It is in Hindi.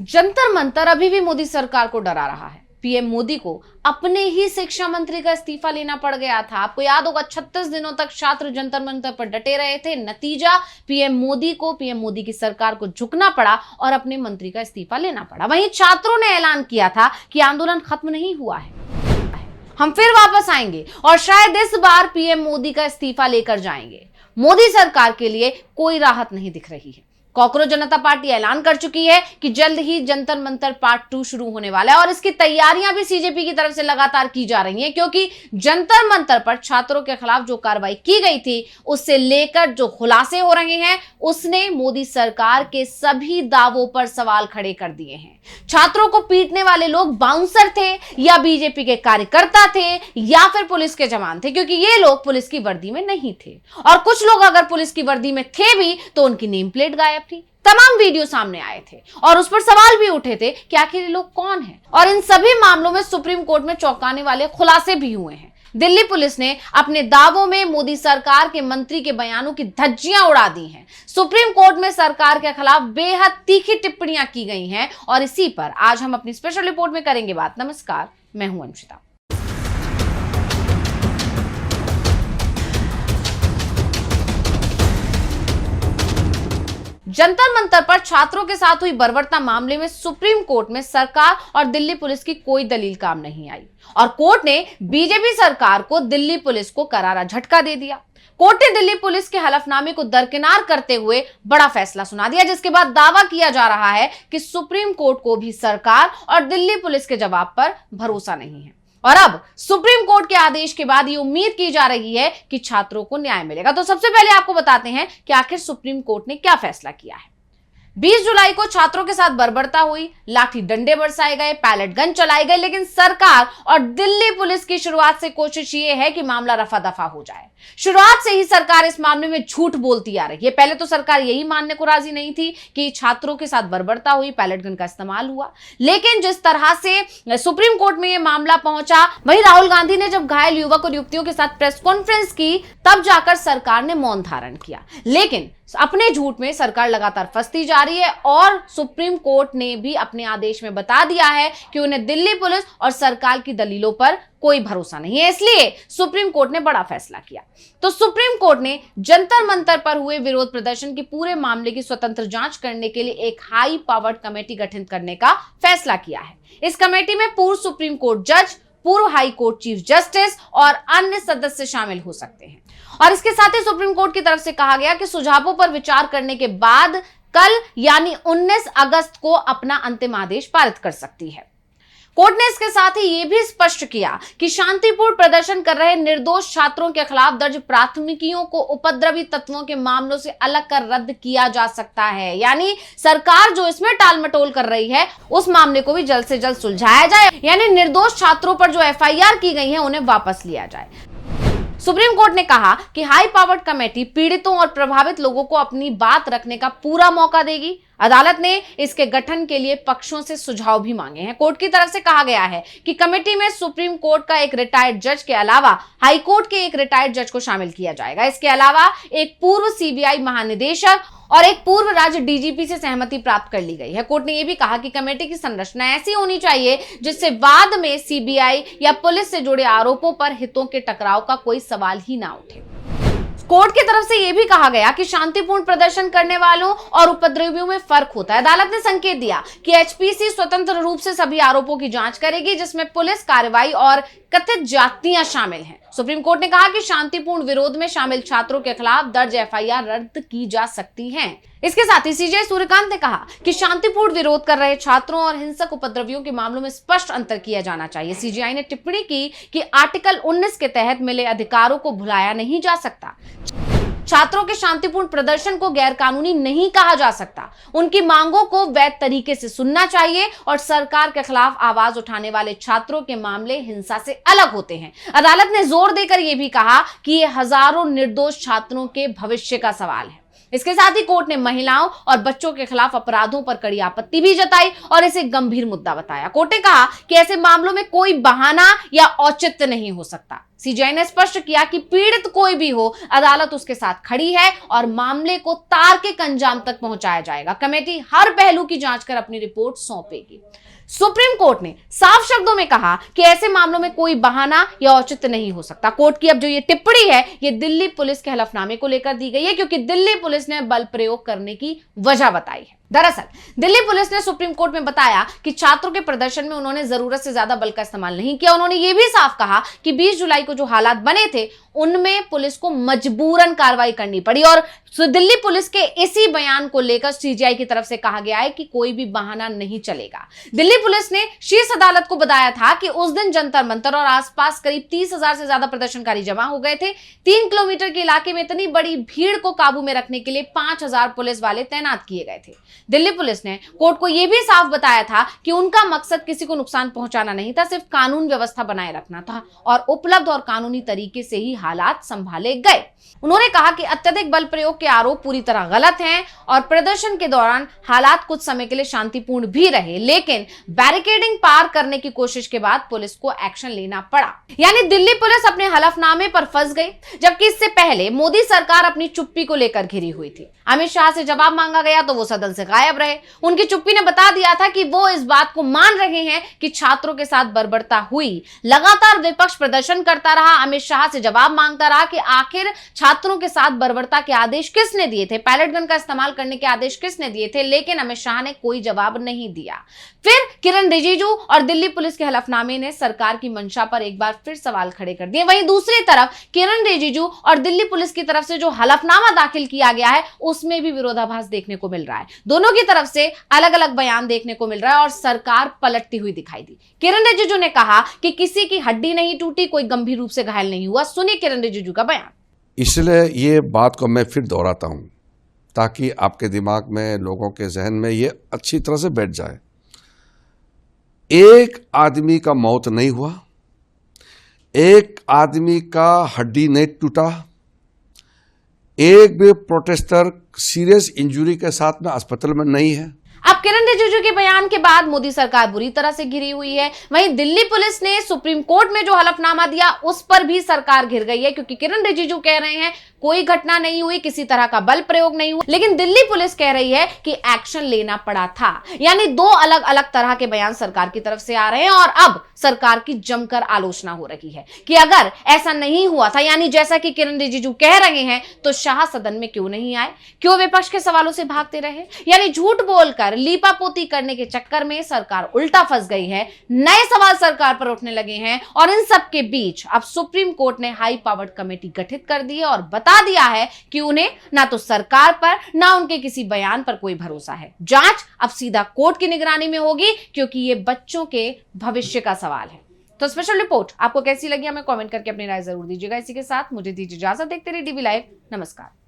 जंतर मंतर अभी भी मोदी सरकार को डरा रहा है। पीएम मोदी को अपने ही शिक्षा मंत्री का इस्तीफा लेना पड़ गया था। आपको याद होगा 36 दिनों तक छात्र जंतर मंतर पर डटे रहे थे। नतीजा पीएम मोदी की सरकार को झुकना पड़ा और अपने मंत्री का इस्तीफा लेना पड़ा। वहीं छात्रों ने ऐलान किया था कि आंदोलन खत्म नहीं हुआ है, हम फिर वापस आएंगे और शायद इस बार पीएम मोदी का इस्तीफा लेकर जाएंगे। मोदी सरकार के लिए कोई राहत नहीं दिख रही है। कॉकरोच जनता पार्टी ऐलान कर चुकी है कि जल्द ही जंतर मंतर पार्ट 2 शुरू होने वाला है और इसकी तैयारियां भी सीजेपी की तरफ से लगातार की जा रही हैं, क्योंकि जंतर मंतर पर छात्रों के खिलाफ जो कार्रवाई की गई थी उससे लेकर जो खुलासे हो रहे हैं उसने मोदी सरकार के सभी दावों पर सवाल खड़े कर दिए हैं। छात्रों को पीटने वाले लोग बाउंसर थे या बीजेपी के कार्यकर्ता थे या फिर पुलिस के जवान थे, क्योंकि ये लोग पुलिस की वर्दी में नहीं थे और कुछ लोग अगर पुलिस की वर्दी में थे भी तो उनकी नेम प्लेट गायब थी। तमाम वीडियो सामने आए थे और उस पर सवाल भी उठे थे कि आखिर ये लोग कौन हैं। और इन सभी मामलों में सुप्रीम कोर्ट में चौंकाने वाले खुलासे भी हुए हैं। दिल्ली पुलिस ने अपने दावों में मोदी सरकार के मंत्री के बयानों की धज्जियां उड़ा दी हैं। सुप्रीम कोर्ट में सरकार के खिलाफ बेहद तीखी टिप्पणियां की गई हैं और इसी पर आज हम अपनी स्पेशल रिपोर्ट में करेंगे बात। नमस्कार, मैं हूं अंशिता। जंतर मंतर पर छात्रों के साथ हुई बर्बरता मामले में सुप्रीम कोर्ट में सरकार और दिल्ली पुलिस की कोई दलील काम नहीं आई और कोर्ट ने बीजेपी सरकार को दिल्ली पुलिस को करारा झटका दे दिया। कोर्ट ने दिल्ली पुलिस के हलफनामे को दरकिनार करते हुए बड़ा फैसला सुना दिया, जिसके बाद दावा किया जा रहा है कि सुप्रीम कोर्ट को भी सरकार और दिल्ली पुलिस के जवाब पर भरोसा नहीं है और अब सुप्रीम कोर्ट के आदेश के बाद ये उम्मीद की जा रही है कि छात्रों को न्याय मिलेगा। तो सबसे पहले आपको बताते हैं कि आखिर सुप्रीम कोर्ट ने क्या फैसला किया है। 20 जुलाई को छात्रों के साथ बर्बरता हुई, लाठी डंडे बरसाए गए, पैलेट गन चलाए गए, लेकिन सरकार और दिल्ली पुलिस की शुरुआत से कोशिश ये है कि मामला रफा दफा हो जाए। शुरुआत से ही सरकार इस मामले में झूठ बोलती आ रही है। पहले तो सरकार यही मानने को राजी नहीं थी कि छात्रों के साथ बर्बरता हुई, पैलेट गन का इस्तेमाल हुआ, लेकिन जिस तरह से सुप्रीम कोर्ट में यह मामला पहुंचा, वहीं राहुल गांधी ने जब घायल युवक और युवतियों के साथ प्रेस कॉन्फ्रेंस की तब जाकर सरकार ने मौन धारण किया। लेकिन अपने झूठ में सरकार लगातार फंसती जा रही है और सुप्रीम कोर्ट ने भी अपने आदेश में बता दिया है कि उन्हें दिल्ली पुलिस और सरकार की दलीलों पर कोई भरोसा नहीं है। इसलिए सुप्रीम कोर्ट ने बड़ा फैसला किया। तो सुप्रीम कोर्ट ने जंतर मंतर पर हुए विरोध प्रदर्शन की पूरे मामले की स्वतंत्र जांच करने के लिए एक हाई पावर्ड कमेटी गठित करने का फैसला किया है। इस कमेटी में पूर्व सुप्रीम कोर्ट जज, पूर्व हाई कोर्ट चीफ जस्टिस और अन्य सदस्य शामिल हो सकते हैं। और इसके साथ ही सुप्रीम कोर्ट की तरफ से कहा गया कि सुझावों पर विचार करने के बाद कल यानी 19 अगस्त को अपना अंतिम आदेश पारित कर सकती है। कोर्ट ने इसके साथ ही यह भी स्पष्ट किया कि शांतिपूर्ण प्रदर्शन कर रहे निर्दोष छात्रों के खिलाफ दर्ज प्राथमिकियों को उपद्रवी तत्वों के मामलों से अलग कर रद्द किया जा सकता है। यानी सरकार जो इसमें टालमटोल कर रही है उस मामले को भी जल्द से जल्द सुलझाया जाए, यानी निर्दोष छात्रों पर जो एफआईआर की गई है उन्हें वापस लिया जाए। सुप्रीम कोर्ट ने कहा कि हाई पावर्ड कमेटी पीड़ितों और प्रभावित लोगों को अपनी बात रखने का पूरा मौका देगी। अदालत ने इसके गठन के लिए पक्षों से सुझाव भी मांगे हैं। कोर्ट की तरफ से कहा गया है कि कमेटी में सुप्रीम कोर्ट का एक रिटायर्ड जज के अलावा हाई कोर्ट के एक रिटायर्ड जज को शामिल किया जाएगा। इसके अलावा एक पूर्व सीबीआई महानिदेशक और एक पूर्व राज्य डीजीपी से सहमति प्राप्त कर ली गई है। कोर्ट ने यह भी कहा कि कमेटी की संरचना ऐसी होनी चाहिए जिससे बाद में सीबीआई या पुलिस से जुड़े आरोपों पर हितों के टकराव का कोई सवाल ही ना उठे। कोर्ट की तरफ से यह भी कहा गया कि शांतिपूर्ण प्रदर्शन करने वालों और उपद्रवियों में फर्क होता है। अदालत ने संकेत दिया कि एचपीसी स्वतंत्र रूप से सभी आरोपों की जांच करेगी जिसमें पुलिस कार्रवाई और कथित जातियां शामिल हैं। सुप्रीम कोर्ट ने कहा कि शांतिपूर्ण विरोध में शामिल छात्रों के खिलाफ दर्ज एफआईआर रद्द की जा सकती हैं। इसके साथ ही सीजे सूर्यकांत ने कहा कि शांतिपूर्ण विरोध कर रहे छात्रों और हिंसक उपद्रवियों के मामलों में स्पष्ट अंतर किया जाना चाहिए। सीजीआई ने टिप्पणी की कि आर्टिकल 19 के तहत मिले अधिकारों को भुलाया नहीं जा सकता। छात्रों के शांतिपूर्ण प्रदर्शन को गैरकानूनी नहीं कहा जा सकता। उनकी मांगों को वैध तरीके से सुनना चाहिए और सरकार के खिलाफ आवाज उठाने वाले छात्रों के मामले हिंसा से अलग होते हैं। अदालत ने जोर देकर यह भी कहा कि यह हजारों निर्दोष छात्रों के भविष्य का सवाल है। इसके साथ ही कोर्ट ने महिलाओं और बच्चों के खिलाफ अपराधों पर कड़ी आपत्ति भी जताई और इसे गंभीर मुद्दा बताया। कोर्ट ने कहा कि ऐसे मामलों में कोई बहाना या औचित्य नहीं हो सकता। सीजीआई ने स्पष्ट किया कि पीड़ित कोई भी हो, अदालत उसके साथ खड़ी है और मामले को तार्किक अंजाम तक पहुंचाया जाएगा। कमेटी हर पहलू की जांच कर अपनी रिपोर्ट सौंपेगी। सुप्रीम कोर्ट ने साफ शब्दों में कहा कि ऐसे मामलों में कोई बहाना या औचित्य नहीं हो सकता। कोर्ट की अब जो ये टिप्पणी है, ये दिल्ली पुलिस के हलफनामे को लेकर दी गई है, क्योंकि दिल्ली पुलिस ने बल प्रयोग करने की वजह बताई है। दरअसल दिल्ली पुलिस ने सुप्रीम कोर्ट में बताया कि छात्रों के प्रदर्शन में उन्होंने जरूरत से ज्यादा बल का इस्तेमाल नहीं किया। उन्होंने ये भी साफ कहा कि 20 जुलाई को जो हालात बने थे, उनमें पुलिस को मजबूरन कार्रवाई करनी पड़ी और दिल्ली पुलिस के इसी बयान को लेकर सीजीआई की तरफ से कहा गया है कि कोई भी बहाना नहीं चलेगा। दिल्ली पुलिस ने शीर्ष अदालत को बताया था कि उस दिन जंतर मंतर और आसपास करीब 30,000 से ज्यादा प्रदर्शनकारी जमा हो गए थे। 3 किलोमीटर के इलाके में इतनी बड़ी भीड़ को काबू में रखने के लिए 5,000 पुलिस वाले तैनात किए गए थे। दिल्ली पुलिस ने कोर्ट को यह भी साफ बताया था कि उनका मकसद किसी को नुकसान पहुंचाना नहीं था, सिर्फ कानून व्यवस्था बनाए रखना था और उपलब्ध और कानूनी तरीके से ही हालात संभाले गए। उन्होंने कहा कि अत्यधिक बल प्रयोग के आरोप पूरी तरह गलत हैं और प्रदर्शन के दौरान हालात कुछ समय के लिए शांतिपूर्ण भी रहे, लेकिन बैरिकेडिंग पार करने की कोशिश के बाद पुलिस को एक्शन लेना पड़ा। यानी दिल्ली पुलिस अपने हलफनामे पर फंस गई, जबकि इससे पहले मोदी सरकार अपनी चुप्पी को लेकर घिरी हुई थी। अमित शाह से जवाब मांगा गया तो वो सदन से गायब रहे। उनकी चुप्पी ने बता दिया था कि वो इस बात को मान रहे हैं कि छात्रों के साथ बर्बरता हुई। लगातार विपक्ष प्रदर्शन करता रहा, अमित शाह से जवाब मांगता रहा कि आखिर छात्रों के साथ बर्बरता के आदेश किसने दिए थे, पैलेट गन का इस्तेमाल करने के आदेश किसने दिए थे, लेकिन अमित शाह ने कोई जवाब नहीं दिया। फिर किरण रिजिजू और दिल्ली पुलिस के हलफनामे ने सरकार की मंशा पर एक बार फिर सवाल खड़े कर दिए। वहीं दूसरी तरफ किरण रिजिजू और दिल्ली पुलिस की तरफ से जो हलफनामा दाखिल किया गया है, उसमें भी विरोधाभास देखने को मिल रहा है। दोनों की तरफ से अलग अलग बयान देखने को मिल रहा है और सरकार पलटती हुई दिखाई दी। किरण रिजिजू ने कहा कि किसी की हड्डी नहीं टूटी, कोई गंभीर रूप से घायल नहीं हुआ। सुनिए किरण रिजिजू का बयान। इसलिए ये बात को मैं फिर दोहराता हूं ताकि आपके दिमाग में, लोगों के जहन में ये अच्छी तरह से बैठ जाए। एक आदमी का मौत नहीं हुआ, एक आदमी का हड्डी नहीं टूटा, एक भी प्रोटेस्टर सीरियस इंजरी के साथ में अस्पताल में नहीं है। अब किरण रिजिजू के बयान के बाद मोदी सरकार बुरी तरह से घिरी हुई है। वहीं दिल्ली पुलिस ने सुप्रीम कोर्ट में जो हलफनामा दिया, उस पर भी सरकार घिर गई है, क्योंकि किरण रिजिजू कह रहे हैं कोई घटना नहीं हुई, किसी तरह का बल प्रयोग नहीं हुआ, लेकिन दिल्ली पुलिस कह रही है कि एक्शन लेना पड़ा था। यानी दो अलग अलग तरह के बयान सरकार की तरफ से आ रहे हैं और अब सरकार की जमकर आलोचना हो रही है कि अगर ऐसा नहीं हुआ था, यानी जैसा कि किरण रिजिजू कह रहे हैं, तो शाह सदन में क्यों नहीं आए, क्यों विपक्ष के सवालों से भागते रहे। यानी झूठ बोलकर लीपापोती करने के चक्कर में सरकार उल्टा फंस गई है। नए सवाल सरकार पर उठने लगे हैं और इन सब के बीच अब सुप्रीम कोर्ट ने हाई पावर्ड कमेटी गठित कर दी है और बता दिया है कि उन्हें ना तो सरकार पर, ना उनके किसी बयान पर कोई भरोसा है। जांच अब सीधा कोर्ट की निगरानी में होगी, क्योंकि ये बच्चों के भविष्य का सवाल है। तो स्पेशल रिपोर्ट आपको कैसी लगी, हमें कमेंट करके अपनी राय जरूर दीजिएगा। इसी के साथ मुझे दीजिए इजाजत। देखते रहिए डीवी लाइव। नमस्कार।